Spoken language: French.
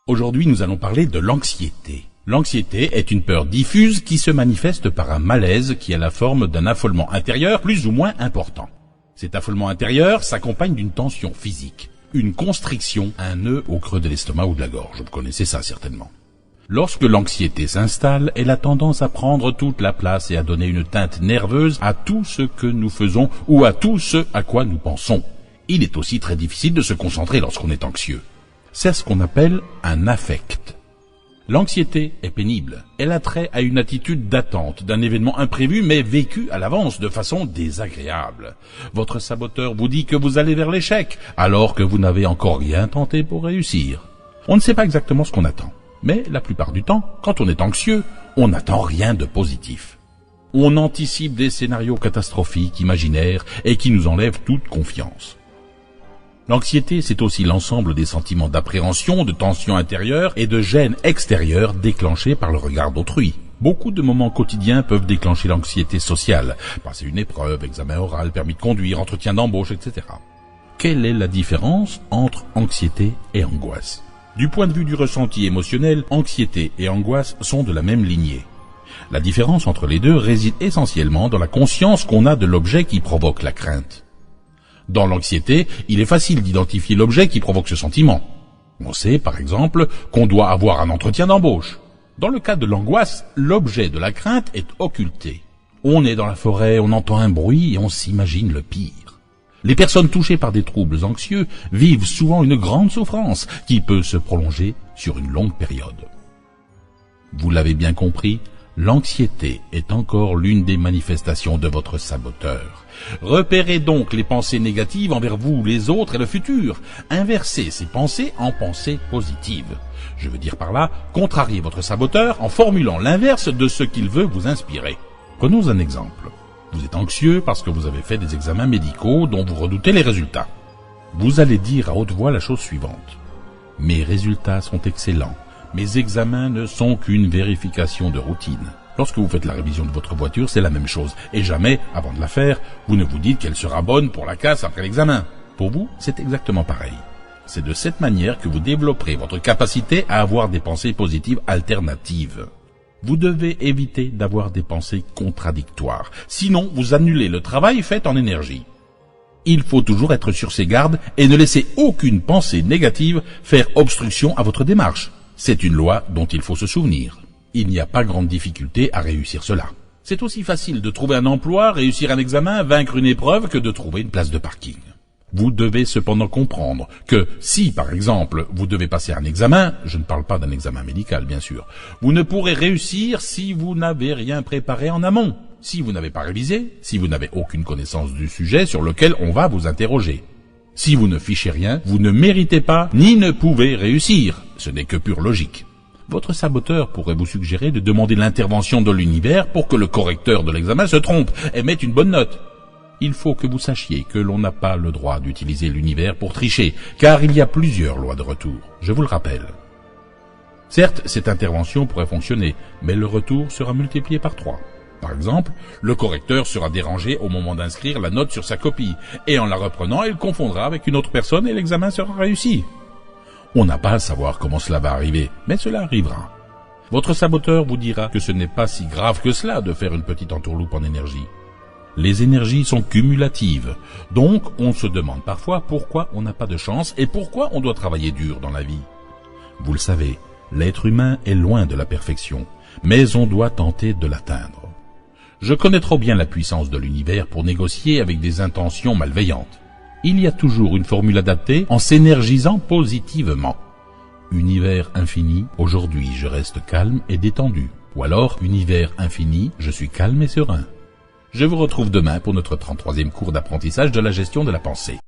Aujourd'hui, nous allons parler de l'anxiété. L'anxiété est une peur diffuse qui se manifeste par un malaise qui a la forme d'un affolement intérieur plus ou moins important. Cet affolement intérieur s'accompagne d'une tension physique, une constriction, un nœud au creux de l'estomac ou de la gorge. Vous connaissez ça certainement. Lorsque l'anxiété s'installe, elle a tendance à prendre toute la place et à donner une teinte nerveuse à tout ce que nous faisons ou à tout ce à quoi nous pensons. Il est aussi très difficile de se concentrer lorsqu'on est anxieux. C'est ce qu'on appelle un affect. L'anxiété est pénible. Elle a trait à une attitude d'attente d'un événement imprévu mais vécu à l'avance de façon désagréable. Votre saboteur vous dit que vous allez vers l'échec alors que vous n'avez encore rien tenté pour réussir. On ne sait pas exactement ce qu'on attend. Mais la plupart du temps, quand on est anxieux, on n'attend rien de positif. On anticipe des scénarios catastrophiques, imaginaires, et qui nous enlèvent toute confiance. L'anxiété, c'est aussi l'ensemble des sentiments d'appréhension, de tension intérieure et de gêne extérieure déclenchés par le regard d'autrui. Beaucoup de moments quotidiens peuvent déclencher l'anxiété sociale. Passer une épreuve, examen oral, permis de conduire, entretien d'embauche, etc. Quelle est la différence entre anxiété et angoisse ? Du point de vue du ressenti émotionnel, anxiété et angoisse sont de la même lignée. La différence entre les deux réside essentiellement dans la conscience qu'on a de l'objet qui provoque la crainte. Dans l'anxiété, il est facile d'identifier l'objet qui provoque ce sentiment. On sait, par exemple, qu'on doit avoir un entretien d'embauche. Dans le cas de l'angoisse, l'objet de la crainte est occulté. On est dans la forêt, on entend un bruit et on s'imagine le pire. Les personnes touchées par des troubles anxieux vivent souvent une grande souffrance qui peut se prolonger sur une longue période. Vous l'avez bien compris, l'anxiété est encore l'une des manifestations de votre saboteur. Repérez donc les pensées négatives envers vous, les autres et le futur. Inversez ces pensées en pensées positives. Je veux dire par là, contrariez votre saboteur en formulant l'inverse de ce qu'il veut vous inspirer. Prenons un exemple. Vous êtes anxieux parce que vous avez fait des examens médicaux dont vous redoutez les résultats. Vous allez dire à haute voix la chose suivante. Mes résultats sont excellents. Mes examens ne sont qu'une vérification de routine. Lorsque vous faites la révision de votre voiture, c'est la même chose. Et jamais, avant de la faire, vous ne vous dites qu'elle sera bonne pour la casse après l'examen. Pour vous, c'est exactement pareil. C'est de cette manière que vous développerez votre capacité à avoir des pensées positives alternatives. Vous devez éviter d'avoir des pensées contradictoires. Sinon, vous annulez le travail fait en énergie. Il faut toujours être sur ses gardes et ne laisser aucune pensée négative faire obstruction à votre démarche. C'est une loi dont il faut se souvenir. Il n'y a pas grande difficulté à réussir cela. C'est aussi facile de trouver un emploi, réussir un examen, vaincre une épreuve que de trouver une place de parking. Vous devez cependant comprendre que si, par exemple, vous devez passer un examen, je ne parle pas d'un examen médical, bien sûr, vous ne pourrez réussir si vous n'avez rien préparé en amont, si vous n'avez pas révisé, si vous n'avez aucune connaissance du sujet sur lequel on va vous interroger. Si vous ne fichez rien, vous ne méritez pas ni ne pouvez réussir. Ce n'est que pure logique. Votre saboteur pourrait vous suggérer de demander l'intervention de l'univers pour que le correcteur de l'examen se trompe et mette une bonne note. Il faut que vous sachiez que l'on n'a pas le droit d'utiliser l'univers pour tricher, car il y a plusieurs lois de retour, je vous le rappelle. Certes, cette intervention pourrait fonctionner, mais le retour sera multiplié par 3. Par exemple, le correcteur sera dérangé au moment d'inscrire la note sur sa copie, et en la reprenant, il confondra avec une autre personne et l'examen sera réussi. On n'a pas à savoir comment cela va arriver, mais cela arrivera. Votre saboteur vous dira que ce n'est pas si grave que cela de faire une petite entourloupe en énergie. Les énergies sont cumulatives, donc on se demande parfois pourquoi on n'a pas de chance et pourquoi on doit travailler dur dans la vie. Vous le savez, l'être humain est loin de la perfection, mais on doit tenter de l'atteindre. Je connais trop bien la puissance de l'univers pour négocier avec des intentions malveillantes. Il y a toujours une formule adaptée en s'énergisant positivement. Univers infini, aujourd'hui je reste calme et détendu. Ou alors, univers infini, je suis calme et serein. Je vous retrouve demain pour notre 33e cours d'apprentissage de la gestion de la pensée.